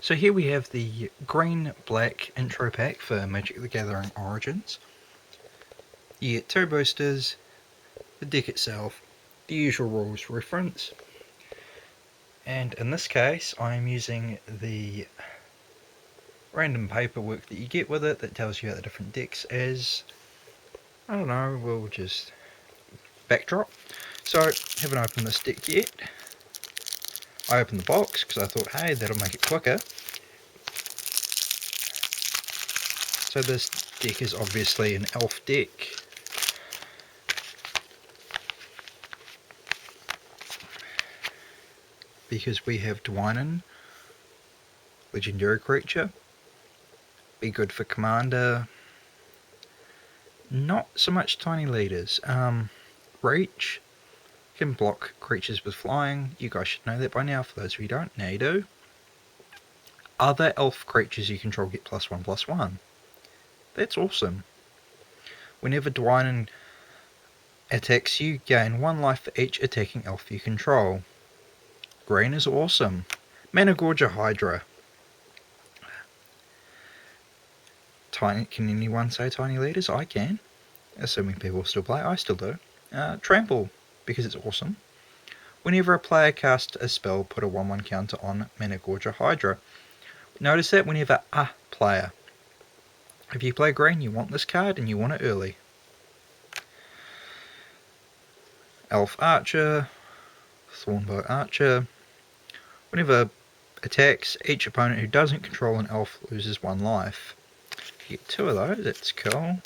So here we have the green-black intro pack for Magic the Gathering Origins. You get 2 boosters, the deck itself, the usual rules reference, and in this case I am using the random paperwork that you get with it that tells you about the different decks as, I don't know, we'll just backdrop. So, haven't opened this deck yet. I opened the box because I thought, hey, that'll make it quicker. So this deck is obviously an elf deck. Because we have Dwynen, legendary creature. Be good for commander. Not so much tiny leaders. Reach can block creatures with flying. You guys should know that by now. For those of you who don't, now you do. Other elf creatures you control get +1/+1. That's awesome. Whenever Dwynen attacks you, gain 1 life for each attacking elf you control. Green is awesome. Managorger Hydra. Tiny. Can anyone say tiny leaders? I can. Assuming people still play. I still do. Trample, because it's awesome. Whenever a player casts a spell, put a 1/1 counter on Managorger Hydra. Notice that whenever a player. If you play green, you want this card and you want it early. Elf Archer, Thornbow Archer. Whenever attacks, each opponent who doesn't control an elf loses 1 life. You get 2 of those, that's cool.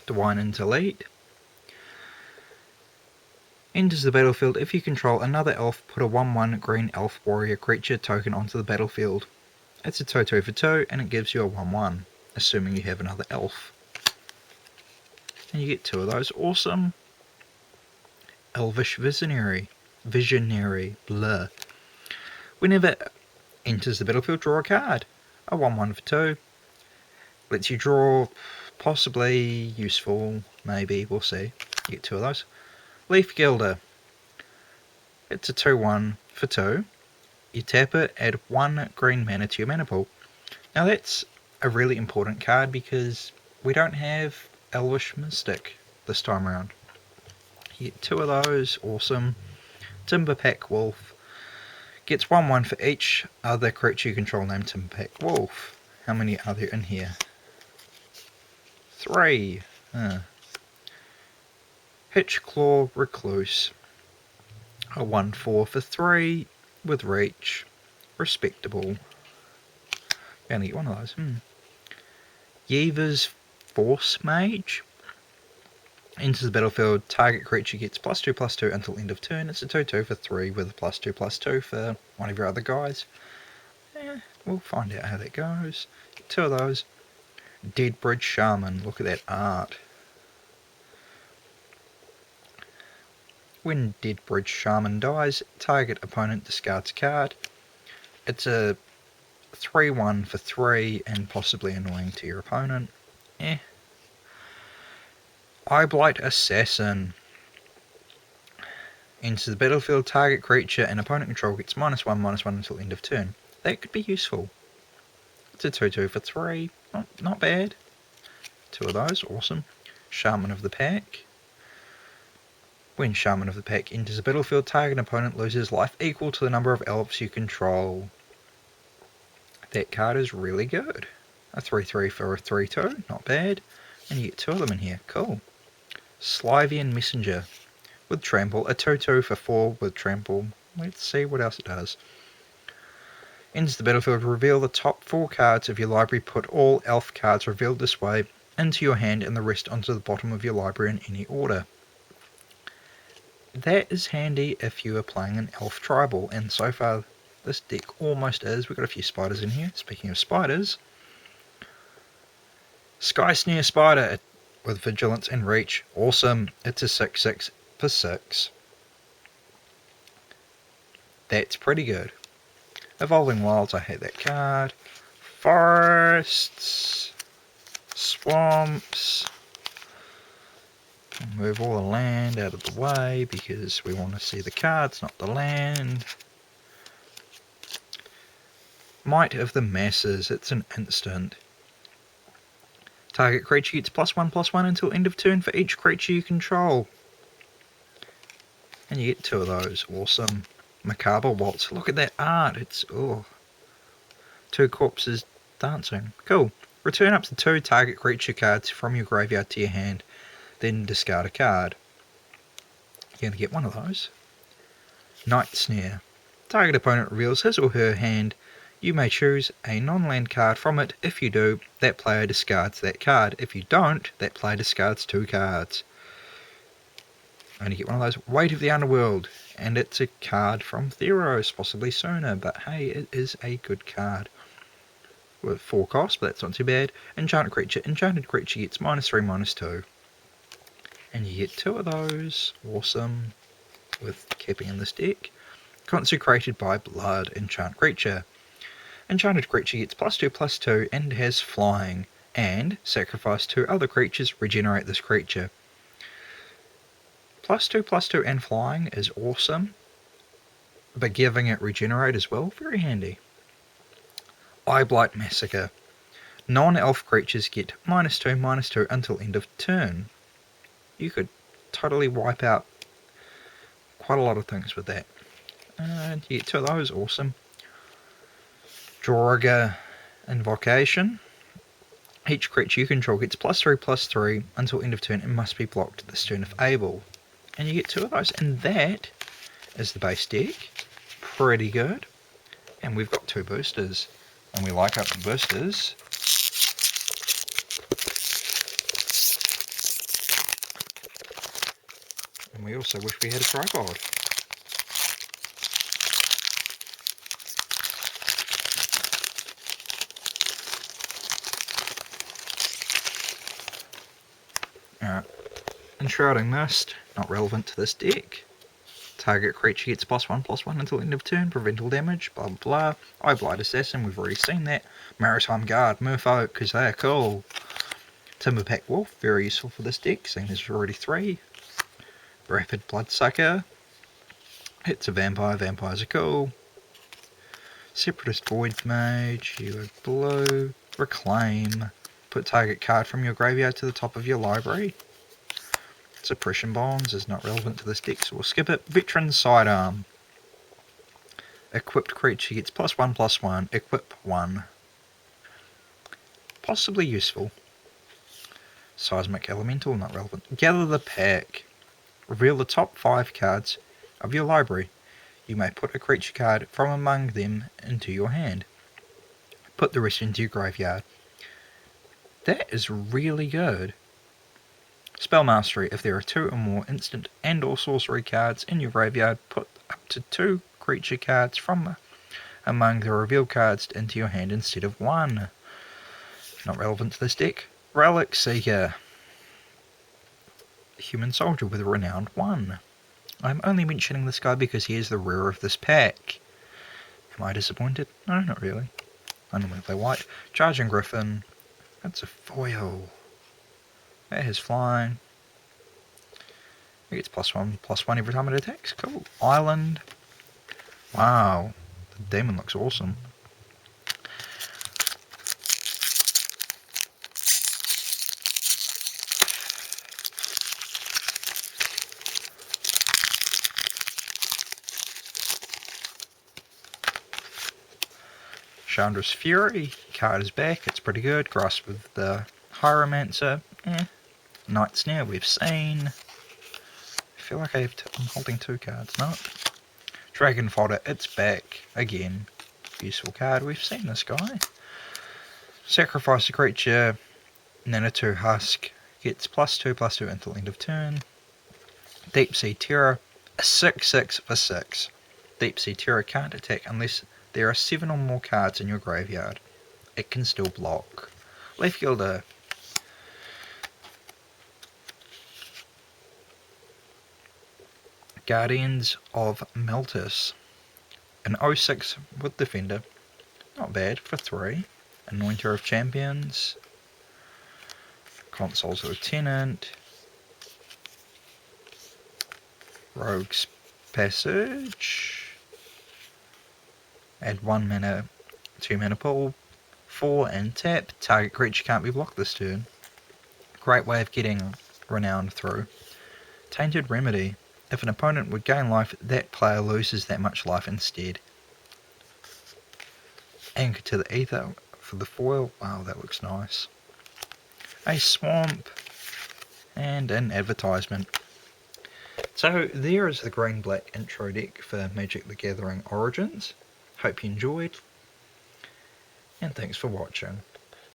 Dwynen to lead. Enters the battlefield. If you control another elf, put a 1/1 green elf warrior creature token onto the battlefield. It's a 2/2 for 2 and it gives you a 1/1, assuming you have another elf. And you get 2 of those, awesome. Elvish Visionary. Blah. Whenever enters the battlefield, draw a card. A 1/1 for 2. Lets you draw, possibly useful, maybe, we'll see. You get 2 of those. Leaf Gilder. It's a 2/1 for 2. You tap it, add 1 green mana to your mana pool. Now that's a really important card because we don't have Elvish Mystic this time around. You get 2 of those, awesome. Timberpack Wolf. Gets 1/1 for each other creature you control named Timberpack Wolf. How many are there in here? 3. Hitchclaw Recluse. A 1/4 for 3 with reach. Respectable. You only get 1 of those. Yeeva's Force Mage. Enters the battlefield, target creature gets +2/+2 until end of turn. It's a 2/2 for 3 with a +2/+2 for one of your other guys. We'll find out how that goes. Get 2 of those. Deadbridge Shaman. Look at that art. When Deadbridge Shaman dies, target opponent discards a card. It's a 3/1 for 3 and possibly annoying to your opponent. Eyeblight Assassin. Enters the battlefield, target creature and opponent control gets -1/-1 until end of turn. That could be useful. It's a 2/2 for 3. Not bad. 2 of those, awesome. Shaman of the Pack. When Shaman of the Pack enters the battlefield, target opponent loses life equal to the number of elves you control. That card is really good. A 3/3 for a 3/2, not bad. And you get 2 of them in here, cool. Slivian Messenger. With Trample, a 2/2 for 4 with Trample. Let's see what else it does. Enters the battlefield, reveal the top 4 cards of your library, put all elf cards revealed this way into your hand and the rest onto the bottom of your library in any order. That is handy if you are playing an elf tribal, and so far this deck almost is. We've got a few spiders in here. Speaking of spiders, Skysnare Spider with Vigilance and Reach. Awesome. It's a 6/6 for 6. That's pretty good. Evolving Wilds, I hate that card. Forests. Swamps. Move all the land out of the way because we want to see the cards, not the land. Might of the Masses, it's an instant. Target creature gets +1/+1 until end of turn for each creature you control. And you get 2 of those. Awesome. Macabre Waltz. Look at that art. It's, oh. 2 corpses dancing. Cool. Return up to 2 target creature cards from your graveyard to your hand. Then discard a card. You're going to get 1 of those. Night Snare. Target opponent reveals his or her hand. You may choose a non-land card from it. If you do, that player discards that card. If you don't, that player discards 2 cards. Only get 1 of those. Weight of the Underworld. And it's a card from Theros, possibly sooner, but hey, it is a good card. With 4 cost, but that's not too bad. Enchanted creature. Enchanted creature gets -3/-2. And you get 2 of those. Awesome. With keeping in this deck. Consecrated by Blood. Enchanted creature. Enchanted creature gets +2/+2 and has flying. And sacrifice 2 other creatures, regenerate this creature. +2/+2 and flying is awesome. But giving it regenerate as well, very handy. Eyeblight Massacre. Non-elf creatures get -2/-2 until end of turn. You could totally wipe out quite a lot of things with that. And you get 2 of those, awesome. Draugr Invocation. Each creature you control gets +3/+3 until end of turn and must be blocked this turn if able. And you get 2 of those, and that is the base deck. Pretty good. And we've got 2 boosters. And we like up the boosters. And we also wish we had a tripod. Alright. Enshrouding Mist, not relevant to this deck. Target creature gets +1/+1 until end of turn, prevent all damage, blah blah blah. Eyeblight Assassin, we've already seen that. Maritime Guard, Merfolk, because they are cool. Timberpack Wolf, very useful for this deck, seeing there's already 3. Rapid Bloodsucker. It's a vampire, vampires are cool. Separatist Void Mage, you are blue. Reclaim. Put target card from your graveyard to the top of your library. Suppression Bonds is not relevant to this deck, so we'll skip it. Veteran Sidearm. Equipped creature gets +1/+1. Equip 1. Possibly useful. Seismic Elemental, not relevant. Gather the Pack. Reveal the top 5 cards of your library. You may put a creature card from among them into your hand. Put the rest into your graveyard. That is really good. Spell Mastery. If there are 2 or more instant and or sorcery cards in your graveyard, put up to 2 creature cards from among the revealed cards into your hand instead of 1. Not relevant to this deck. Relic Seeker. Human Soldier with Renowned 1. I'm only mentioning this guy because he is the rare of this pack. Am I disappointed? No, not really. I normally play white. Charging Griffin. That's a foil. That has flying. It gets +1/+1 every time it attacks. Cool. Island. Wow. The demon looks awesome. Chandra's Fury. Card is back. It's pretty good. Grasp of the Hieromancer. Night Snare we've seen. I feel like I'm holding 2 cards. No. Dragon Fodder. It's back. Again. Useful card. We've seen this guy. Sacrifice a creature. Nanitu Husk. Gets +2/+2 until end of turn. Deep Sea Terror. A 6/6 for 6. Deep Sea Terror can't attack unless there are 7 or more cards in your graveyard. It can still block. Leaf Gilder. Guardians of Meltis. An 06 with Defender. Not bad for 3. Anointer of Champions. Console's Lieutenant. Rogue's Passage. Add 1 mana 2 mana pull, 4 and tap, target creature can't be blocked this turn. Great way of getting Renowned through. Tainted Remedy. If an opponent would gain life, that player loses that much life instead. Anchor to the Ether for the foil. Wow, that looks nice. A Swamp and an Advertisement. So there is the green-black intro deck for Magic the Gathering Origins. Hope you enjoyed, and thanks for watching.